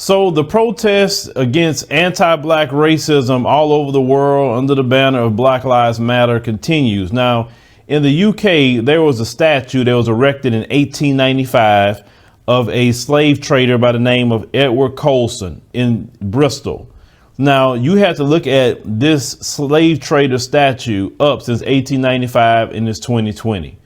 So the protests against anti-black racism all over the world under the banner of Black Lives Matter continues. Now, in the UK, there was a statue that was erected in 1895 of a slave trader by the name of Edward Colston in Bristol. Now, you have to look at this slave trader statue up since 1895 and it's 2020.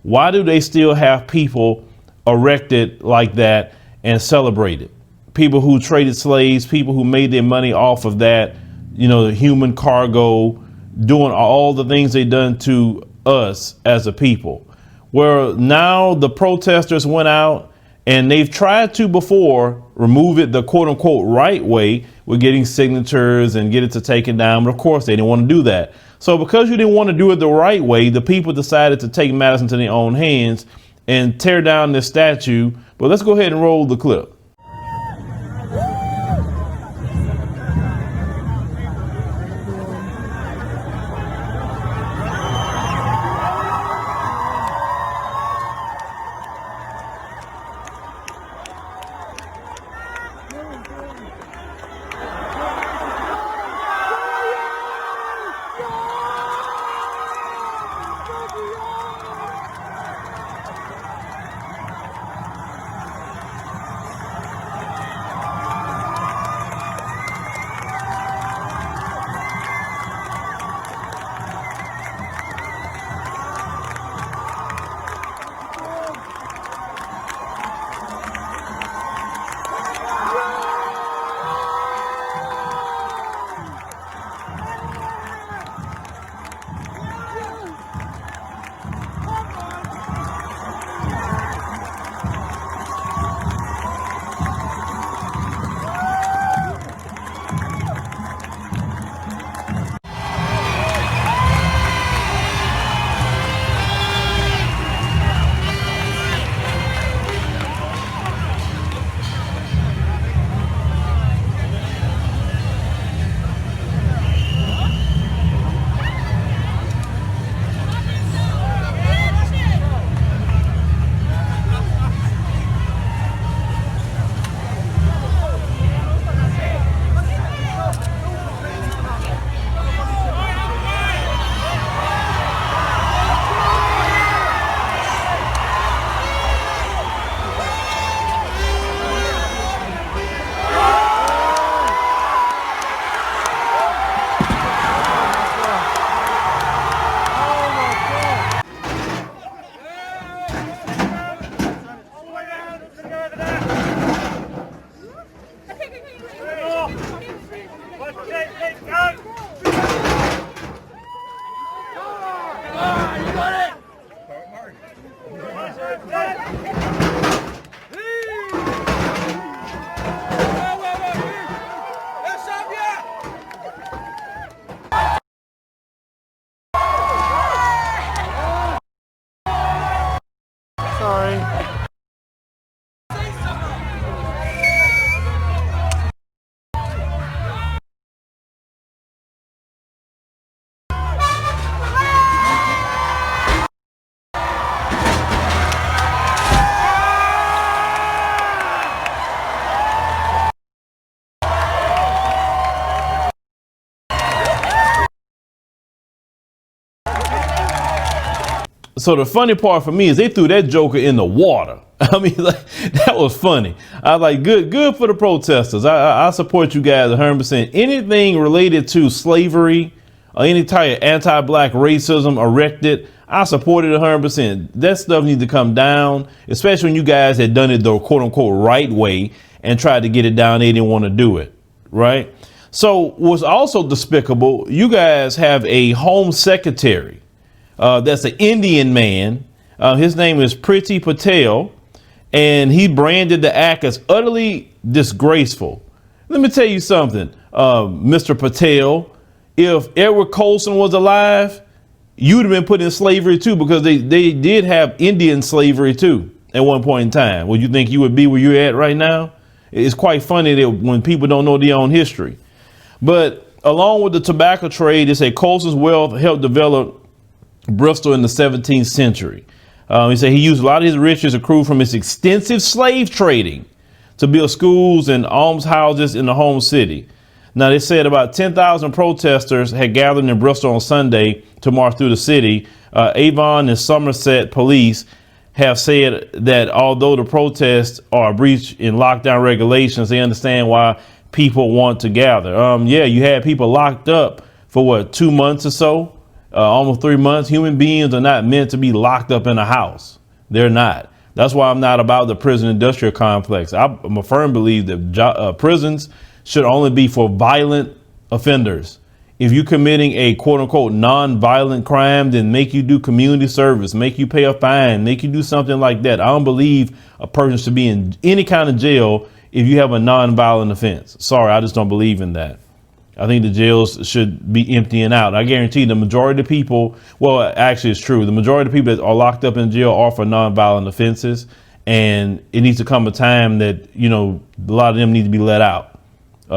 Why do they still have people erected like that and celebrated? People who traded slaves, people who made their money off of that, the human cargo, doing all the things they done to us as a people. Where now the protesters went out and they've tried to before remove it the quote unquote right way with getting signatures and get it to take it down. But of course they didn't want to do that. So because you didn't want to do it the right way, the people decided to take matters into their own hands and tear down this statue. But let's go ahead and roll the clip. So the funny part for me is they threw that joker in the water. I mean, that was funny. I was like, good for the protesters. I support you guys 100%. Anything related to slavery or any type of anti-black racism erected, I support it 100%. That stuff needs to come down, especially when you guys had done it the quote unquote right way and tried to get it down. They didn't want to do it. Right. So what's also despicable, you guys have a home secretary. That's an Indian man. His name is Priti Patel, and he branded the act as utterly disgraceful. Let me tell you something, Mr. Patel. If Edward Colston was alive, you'd have been put in slavery too, because they did have Indian slavery too at one point in time. Would you think you would be where you're at right now? It's quite funny that when people don't know their own history. But along with the tobacco trade, they say Colston's wealth helped develop Bristol in the 17th century. He said he used a lot of his riches accrued from his extensive slave trading to build schools and almshouses in the home city. Now, they said about 10,000 protesters had gathered in Bristol on Sunday to march through the city. Avon and Somerset police have said that although the protests are a breach in lockdown regulations, they understand why people want to gather. Yeah, you had people locked up for what, 2 months or so, almost 3 months. Human beings are not meant to be locked up in a house. They're not. That's why I'm not about the prison industrial complex. I'm a firm believer that prisons should only be for violent offenders. If you're committing a quote unquote non-violent crime, then make you do community service, make you pay a fine, make you do something like that. I don't believe a person should be in any kind of jail if you have a non-violent offense. Sorry, I just don't believe in that. I think the jails should be emptying out. I guarantee the majority of people, well, actually it's true. The majority of people that are locked up in jail are for non-violent offenses. And it needs to come a time that, you know, a lot of them need to be let out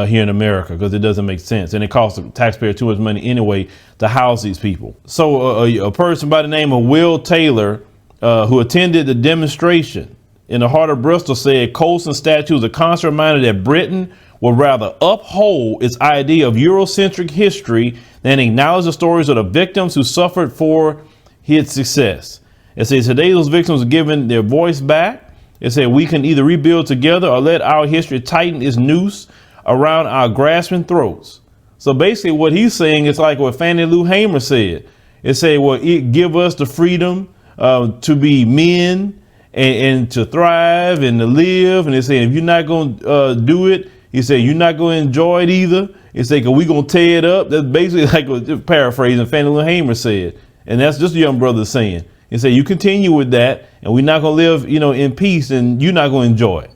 here in America, because it doesn't make sense. And it costs the taxpayer too much money anyway to house these people. So a person by the name of Will Taylor, who attended the demonstration in the heart of Bristol, said Colston statue is a constant reminder that Britain would rather uphold its idea of Eurocentric history than acknowledge the stories of the victims who suffered for its success. It says today those victims are given their voice back. It said we can either rebuild together or let our history tighten its noose around our grasping throats. So basically what he's saying is like what Fannie Lou Hamer said. It said, well, it give us the freedom to be men and to thrive and to live. And they say, if you're not going to do it, he said, you're not going to enjoy it either. He said, cause we going to tear it up. That's basically like what, paraphrasing, Fannie Lou Hamer said. And that's just a young brother saying. He said, you continue with that and we're not going to live, you know, in peace, and you're not going to enjoy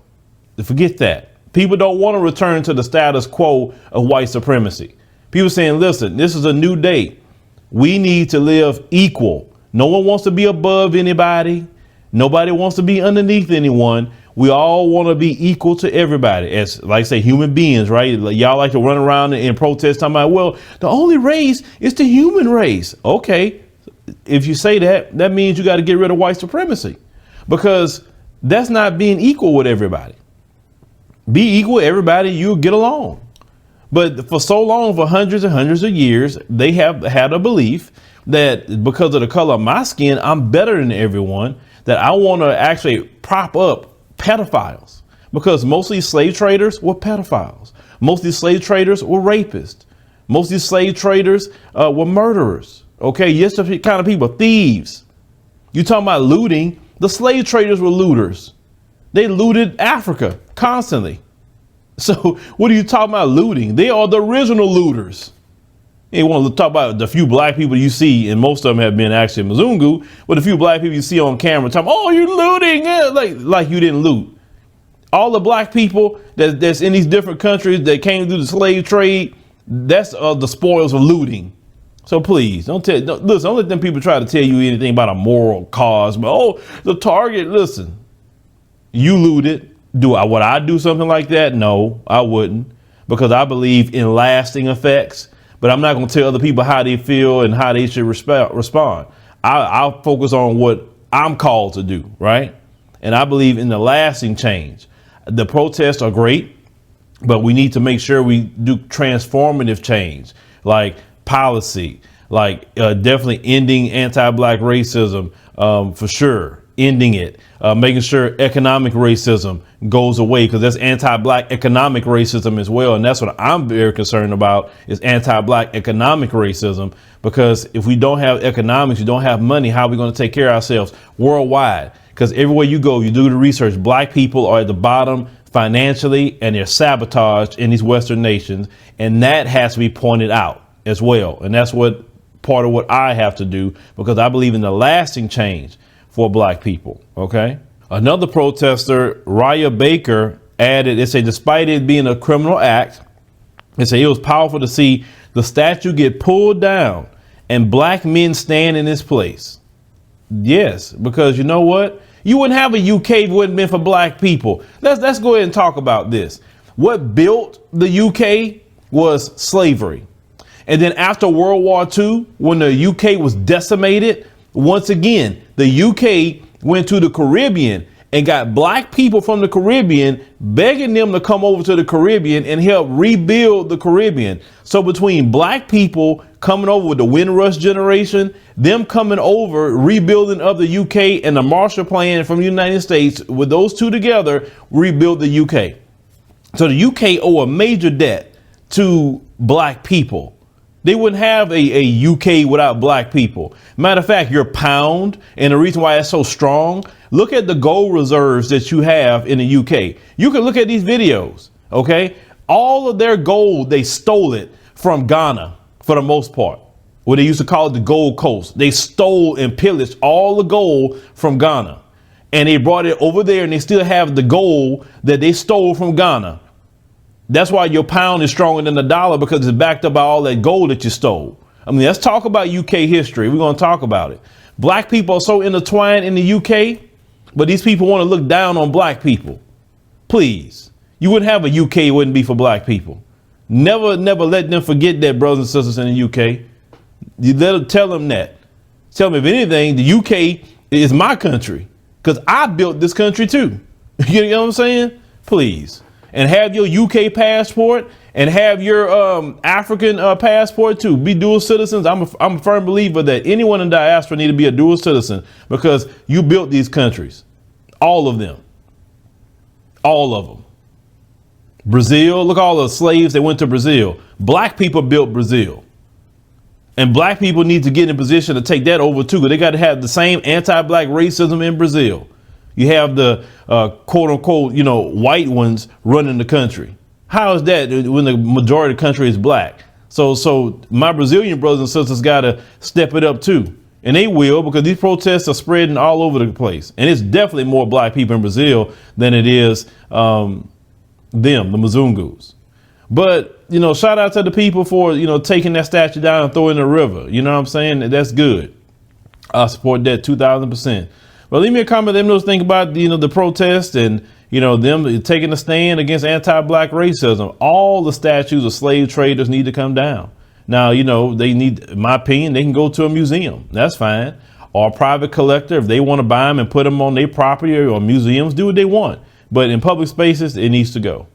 it. Forget that. People don't want to return to the status quo of white supremacy. People saying, listen, this is a new day. We need to live equal. No one wants to be above anybody. Nobody wants to be underneath anyone. We all want to be equal to everybody, as like I say, human beings, right? Y'all like to run around and protest talking about, well, the only race is the human race. OK, if you say that, that means you got to get rid of white supremacy, because that's not being equal with everybody. Be equal with everybody, you'll get along. But for so long, for hundreds and hundreds of years, they have had a belief that because of the color of my skin, I'm better than everyone, that I want to actually prop up pedophiles, because most of these slave traders were pedophiles. Most of these slave traders were rapists. Most of these slave traders were murderers. OK, yes, the kind of people, thieves. You talking about looting? The slave traders were looters. They looted Africa constantly. So what are you talking about looting? They are the original looters. You want to talk about the few black people you see, and most of them have been actually Mzungu, but the few black people you see on camera talking, oh, you're looting, yeah, like you didn't loot. All the black people that's in these different countries that came through the slave trade, that's the spoils of looting. So please listen, don't let them people try to tell you anything about a moral cause. But, oh, the target, listen, you looted. Would I do something like that? No, I wouldn't, because I believe in lasting effects. But I'm not going to tell other people how they feel and how they should respond. I'll focus on what I'm called to do, right? And I believe in the lasting change. The protests are great, but we need to make sure we do transformative change, like policy, like definitely ending anti-black racism for sure. Ending it, making sure economic racism goes away, because that's anti-black economic racism as well. And that's what I'm very concerned about, is anti-black economic racism, because if we don't have economics, we don't have money, how are we going to take care of ourselves worldwide? Because everywhere you go, you do the research, black people are at the bottom financially, and they're sabotaged in these Western nations. And that has to be pointed out as well. And that's what part of what I have to do, because I believe in the lasting change for black people. OK, another protester, Raya Baker, added, it said, despite it being a criminal act, it said it was powerful to see the statue get pulled down and black men stand in its place. Yes, because you know what? You wouldn't have a UK if it wouldn't been for black people. Let's go ahead and talk about this. What built the UK was slavery. And then after World War II, when the UK was decimated, once again, the UK went to the Caribbean and got black people from the Caribbean begging them to come over to the Caribbean and help rebuild the Caribbean. So between black people coming over with the Windrush generation, them coming over, rebuilding of the UK, and the Marshall Plan from the United States, with those two together, rebuild the UK. So the UK owe a major debt to black people. They wouldn't have a UK without black people. Matter of fact, your pound, and the reason why it's so strong, look at the gold reserves that you have in the UK. You can look at these videos, okay? All of their gold, they stole it from Ghana for the most part, what they used to call it the Gold Coast. They stole and pillaged all the gold from Ghana, and they brought it over there, and they still have the gold that they stole from Ghana. That's why your pound is stronger than the dollar, because it's backed up by all that gold that you stole. I mean, let's talk about UK history. We're going to talk about it. Black people are so intertwined in the UK, but these people want to look down on black people. Please, you wouldn't have a UK, it wouldn't be for black people. Never let them forget that, brothers and sisters in the UK. You tell them that. Tell them, if anything, the UK is my country, because I built this country too. You know what I'm saying? Please. And have your UK passport and have your African passport too. Be dual citizens. I'm a firm believer that anyone in diaspora need to be a dual citizen, because you built these countries, all of them, all of them. Brazil, look at all the slaves that went to Brazil. Black people built Brazil, and black people need to get in a position to take that over too, because they got to have the same anti-black racism in Brazil. You have the quote unquote, white ones running the country. How is that when the majority of the country is black? So my Brazilian brothers and sisters got to step it up too. And they will, because these protests are spreading all over the place. And it's definitely more black people in Brazil than it is the Mzungus. But, shout out to the people for, taking that statue down and throwing it in the river. You know what I'm saying? That's good. I support that 2000%. But leave me a comment. Let me know what you think about the protest and them taking a stand against anti-black racism. All the statues of slave traders need to come down. Now, they need, in my opinion, they can go to a museum. That's fine. Or a private collector, if they want to buy them and put them on their property, or museums, do what they want. But in public spaces, it needs to go.